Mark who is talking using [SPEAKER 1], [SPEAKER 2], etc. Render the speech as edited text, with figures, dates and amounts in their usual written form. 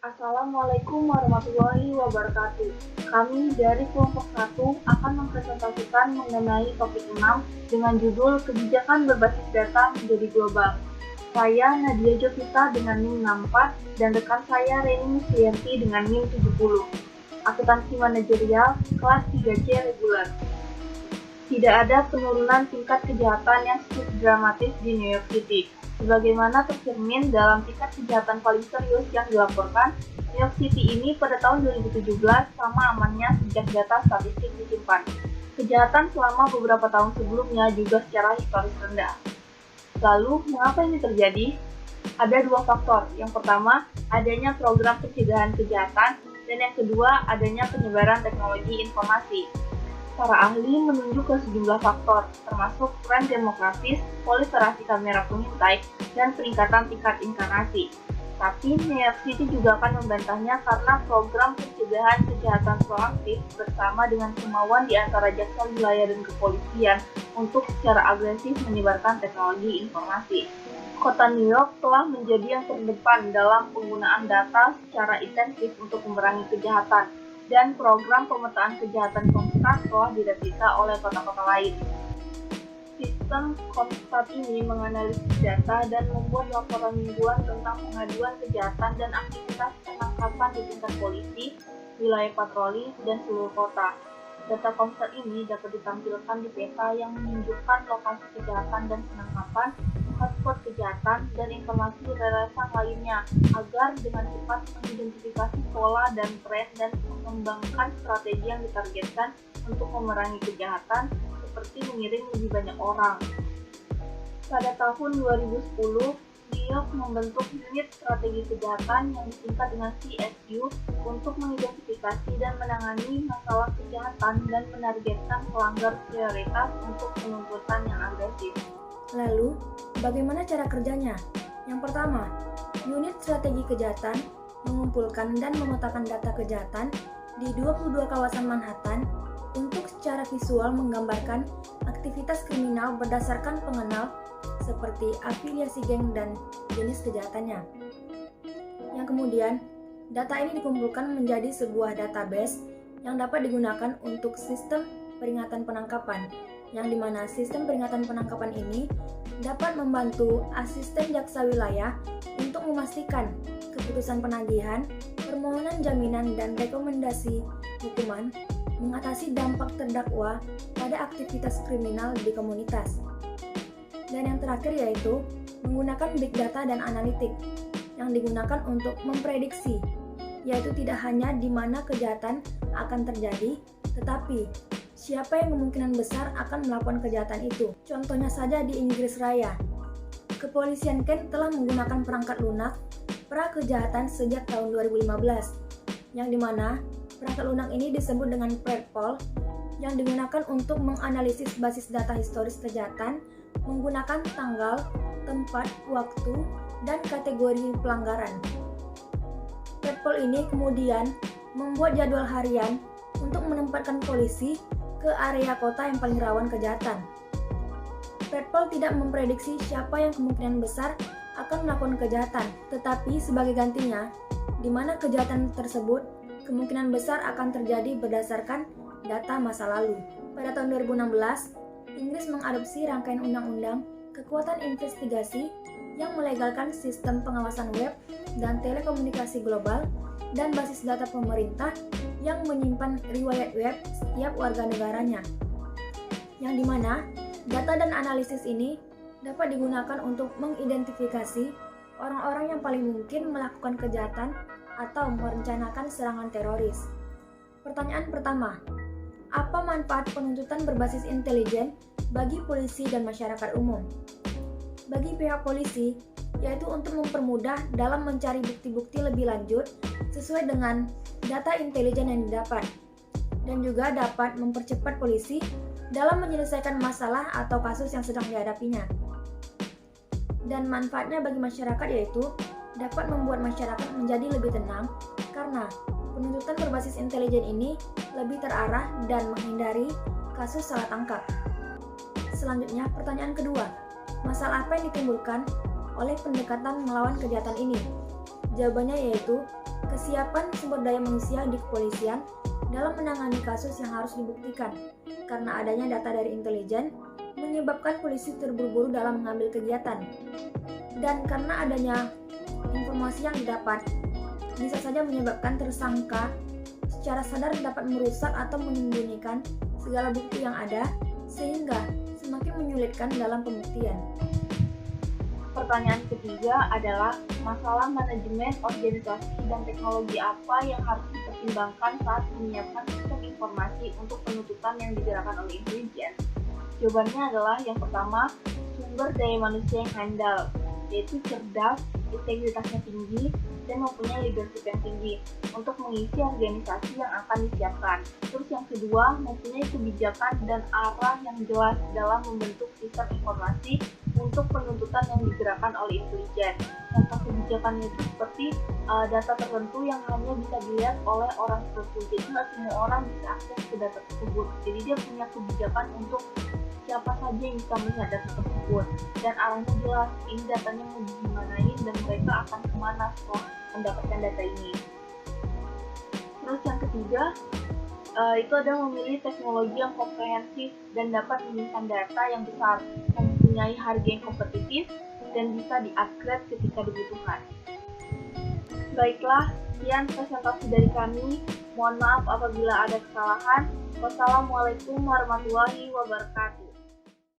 [SPEAKER 1] Assalamualaikum warahmatullahi wabarakatuh. Kami dari kelompok 1 akan mempresentasikan mengenai topik 6 dengan judul Kebijakan Berbasis Data Menjadi Global. Saya Nadia Jovita dengan NIM 64 dan rekan saya Reni Muslianti dengan NIM 70. Akuntansi Manajerial kelas 3C reguler. Tidak ada penurunan tingkat kejahatan yang cukup dramatis di New York City. Sebagaimana tercermin dalam tingkat kejahatan paling serius yang dilaporkan, New York City ini pada tahun 2017 sama amannya sejak data statistik disimpan. Kejahatan selama beberapa tahun sebelumnya juga secara historis rendah. Lalu, mengapa ini terjadi? Ada dua faktor. Yang pertama, adanya program pencegahan kejahatan, dan yang kedua, adanya penyebaran teknologi informasi. Para ahli menunjuk ke sejumlah faktor, termasuk tren demografis, proliferasi kamera pengintai, dan peningkatan tingkat inkarnasi. Tapi New York City juga akan membantahnya karena program pencegahan kejahatan proaktif bersama dengan kemauan di antara jaksa wilayah dan kepolisian untuk secara agresif menyebarkan teknologi informasi. Kota New York telah menjadi yang terdepan dalam penggunaan data secara intensif untuk memerangi kejahatan, dan program pemetaan kejahatan Komstat telah direplika oleh kota-kota lain. Sistem Komstat ini menganalisis data dan membuat laporan mingguan tentang pengaduan kejahatan dan aktivitas penangkapan di tingkat polisi, wilayah patroli, dan seluruh kota. Data Komstat ini dapat ditampilkan di peta yang menunjukkan lokasi kejahatan dan penangkapan, hotspot kejahatan, dan informasi relevan lainnya agar dengan cepat mengidentifikasi pola dan tren dan mengembangkan strategi yang ditargetkan untuk memerangi kejahatan seperti mengirim lebih banyak orang. Pada tahun 2010, New York membentuk unit strategi kejahatan yang disingkat dengan CSU untuk mengidentifikasi dan menangani masalah kejahatan dan menargetkan pelanggar prioritas untuk penuntutan yang agresif.
[SPEAKER 2] Lalu, bagaimana cara kerjanya? Yang pertama, unit strategi kejahatan mengumpulkan dan memetakan data kejahatan di 22 kawasan Manhattan untuk secara visual menggambarkan aktivitas kriminal berdasarkan pengenal seperti afiliasi geng dan jenis kejahatannya. Yang kemudian, data ini dikumpulkan menjadi sebuah database yang dapat digunakan untuk sistem peringatan penangkapan, yang dimana sistem peringatan penangkapan ini dapat membantu asisten jaksa wilayah untuk memastikan keputusan penagihan, permohonan jaminan, dan rekomendasi hukuman mengatasi dampak terdakwa pada aktivitas kriminal di komunitas. Dan yang terakhir yaitu menggunakan big data dan analitik yang digunakan untuk memprediksi, yaitu tidak hanya di mana kejahatan akan terjadi, tetapi siapa yang kemungkinan besar akan melakukan kejahatan itu. Contohnya saja di Inggris Raya. Kepolisian Kent telah menggunakan perangkat lunak pra-kejahatan sejak tahun 2015, yang dimana perangkat lunak ini disebut dengan Predpol, yang digunakan untuk menganalisis basis data historis kejahatan menggunakan tanggal, tempat, waktu, dan kategori pelanggaran. Predpol ini kemudian membuat jadwal harian untuk menempatkan polisi ke area kota yang paling rawan kejahatan. Predpol tidak memprediksi siapa yang kemungkinan besar akan melakukan kejahatan, tetapi sebagai gantinya, di mana kejahatan tersebut kemungkinan besar akan terjadi berdasarkan data masa lalu. Pada tahun 2016, Inggris mengadopsi rangkaian undang-undang kekuatan investigasi yang melegalkan sistem pengawasan web dan telekomunikasi global dan basis data pemerintah yang menyimpan riwayat web setiap warga negaranya, yang dimana data dan analisis ini dapat digunakan untuk mengidentifikasi orang-orang yang paling mungkin melakukan kejahatan atau merencanakan serangan teroris. Pertanyaan pertama, apa manfaat penuntutan berbasis intelijen bagi polisi dan masyarakat umum? Bagi pihak polisi, yaitu untuk mempermudah dalam mencari bukti-bukti lebih lanjut sesuai dengan data intelijen yang didapat, dan juga dapat mempercepat polisi dalam menyelesaikan masalah atau kasus yang sedang dihadapinya. Dan manfaatnya bagi masyarakat yaitu dapat membuat masyarakat menjadi lebih tenang karena penuntutan berbasis intelijen ini lebih terarah dan menghindari kasus salah tangkap. Selanjutnya, pertanyaan kedua, masalah apa yang ditimbulkan oleh pendekatan melawan kejahatan ini? Jawabannya yaitu kesiapan sumber daya manusia di kepolisian dalam menangani kasus yang harus dibuktikan, karena adanya data dari intelijen menyebabkan polisi terburu-buru dalam mengambil kegiatan. Dan karena adanya informasi yang didapat, bisa saja menyebabkan tersangka secara sadar dapat merusak atau menyembunyikan segala bukti yang ada, sehingga semakin menyulitkan dalam pembuktian.
[SPEAKER 1] Pertanyaan ketiga adalah masalah manajemen organisasi dan teknologi apa yang harus dipertimbangkan saat menyiapkan sistem informasi untuk penuntutan yang digerakkan oleh intelijen. Jawabannya adalah yang pertama, sumber daya manusia yang handal, yaitu cerdas, integritasnya tinggi, dan mempunyai leadership yang tinggi untuk mengisi organisasi yang akan disiapkan. Terus yang kedua, mempunyai kebijakan dan arah yang jelas dalam membentuk sistem informasi untuk penuntutan yang digerakkan oleh intelijen. Contoh kebijakannya itu seperti data tertentu yang hanya bisa dilihat oleh orang tertentu. Jadi nggak semua orang bisa akses ke data tersebut. Jadi dia punya kebijakan untuk siapa saja yang bisa melihat data tersebut, dan arahnya jelas, ini datanya mau dimanain dan mereka akan kemana setelah mendapatkan data ini. Terus yang ketiga, itu adalah memilih teknologi yang komprehensif dan dapat menyimpan data yang besar, mempunyai harga yang kompetitif, dan bisa di-upgrade ketika dibutuhkan. Baiklah, sekian presentasi dari kami. Mohon maaf apabila ada kesalahan. Wassalamualaikum warahmatullahi wabarakatuh.